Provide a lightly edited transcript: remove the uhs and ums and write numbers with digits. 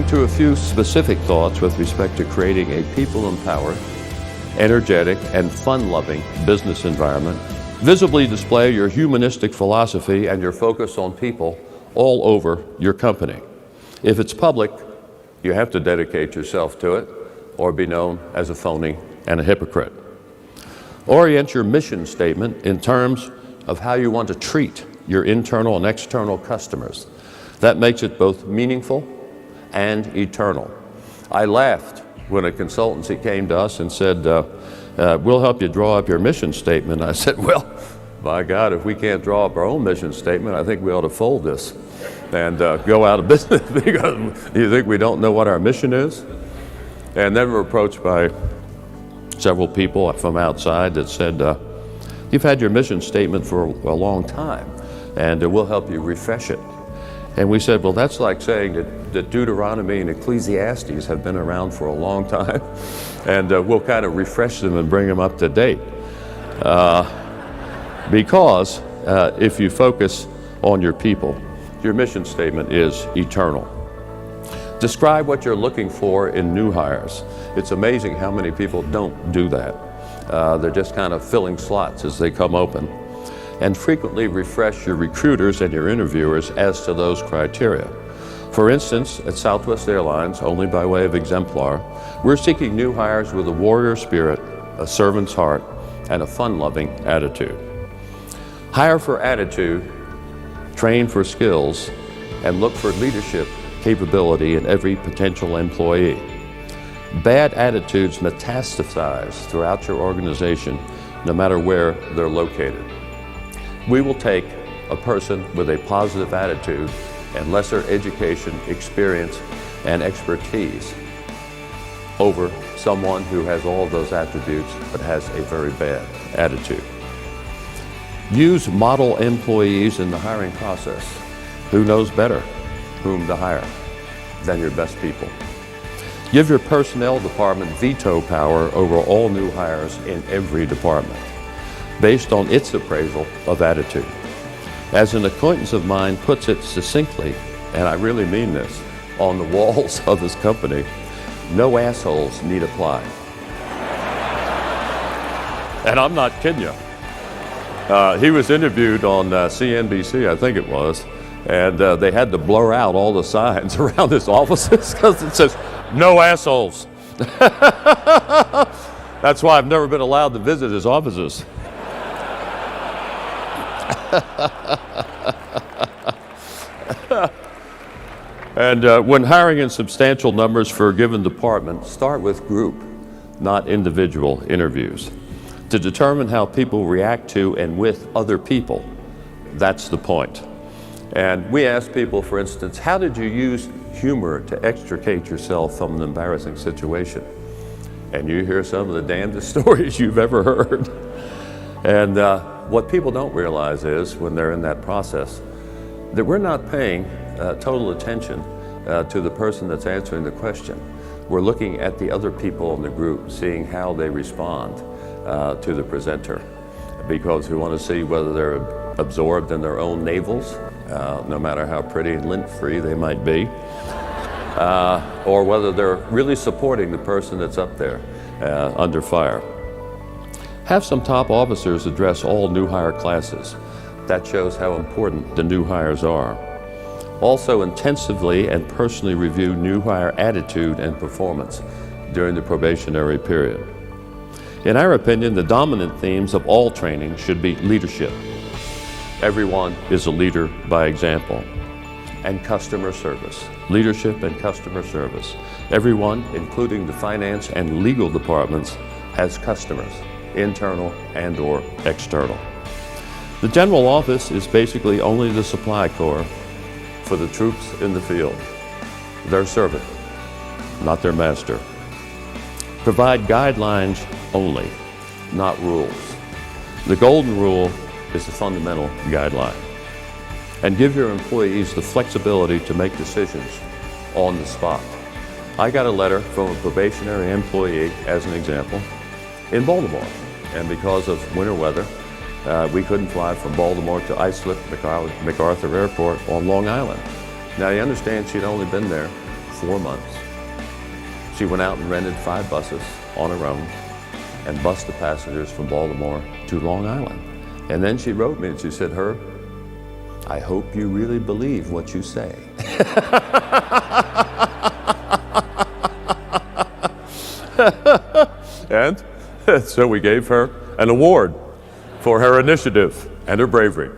turning to a few specific thoughts with respect to creating a people-empowered, energetic, and fun-loving business environment, visibly display your humanistic philosophy and your focus on people all over your company. If it's public, you have to dedicate yourself to it or be known as a phony and a hypocrite. Orient your mission statement in terms of how you want to treat your internal and external customers. That makes it both meaningful and eternal. I laughed when a consultancy came to us and said, we'll help you draw up your mission statement. I said, well, by God, if we can't draw up our own mission statement, I think we ought to fold this and go out of business because you think we don't know what our mission is? And then we're approached by several people from outside that said, you've had your mission statement for a long time and we'll help you refresh it. And we said, well, that's like saying that Deuteronomy and Ecclesiastes have been around for a long time, and we'll kind of refresh them and bring them up to date. Because if you focus on your people, your mission statement is eternal. Describe what you're looking for in new hires. It's amazing how many people don't do that. They're just kind of filling slots as they come open. And frequently refresh your recruiters and your interviewers as to those criteria. For instance, at Southwest Airlines, only by way of exemplar, we're seeking new hires with a warrior spirit, a servant's heart, and a fun-loving attitude. Hire for attitude, train for skills, and look for leadership capability in every potential employee. Bad attitudes metastasize throughout your organization, no matter where they're located. We will take a person with a positive attitude and lesser education, experience, and expertise over someone who has all of those attributes but has a very bad attitude. Use model employees in the hiring process. Who knows better whom to hire than your best people? Give your personnel department veto power over all new hires in every department, based on its appraisal of attitude. As an acquaintance of mine puts it succinctly, and I really mean this, on the walls of his company, no assholes need apply. And I'm not kidding you. He was interviewed on CNBC, I think it was, and they had to blur out all the signs around his offices because it says, no assholes. That's why I've never been allowed to visit his offices. And when hiring in substantial numbers for a given department, start with group, not individual interviews, to determine how people react to and with other people. That's the point. And we ask people, for instance, how did you use humor to extricate yourself from an embarrassing situation? And you hear some of the damnedest stories you've ever heard. And what people don't realize is, when they're in that process, that we're not paying total attention to the person that's answering the question. We're looking at the other people in the group, seeing how they respond to the presenter, because we want to see whether they're absorbed in their own navels, no matter how pretty and lint-free they might be, or whether they're really supporting the person that's up there under fire. Have some top officers address all new hire classes. That shows how important the new hires are. Also intensively and personally review new hire attitude and performance during the probationary period. In our opinion, the dominant themes of all training should be leadership. Everyone is a leader by example. And customer service. Leadership and customer service. Everyone, including the finance and legal departments, has customers, internal and or external. The general office is basically only the supply corps for the troops in the field. Their servant, not their master. Provide guidelines only, not rules. The golden rule is the fundamental guideline. And give your employees the flexibility to make decisions on the spot. I got a letter from a probationary employee, as an example, in Baltimore. And because of winter weather, we couldn't fly from Baltimore to Islip MacArthur Airport on Long Island. Now you understand she'd only been there 4 months. She went out and rented 5 buses on her own and bused the passengers from Baltimore to Long Island. And then she wrote me and she said, "Herb, I hope you really believe what you say." And so we gave her an award for her initiative and her bravery.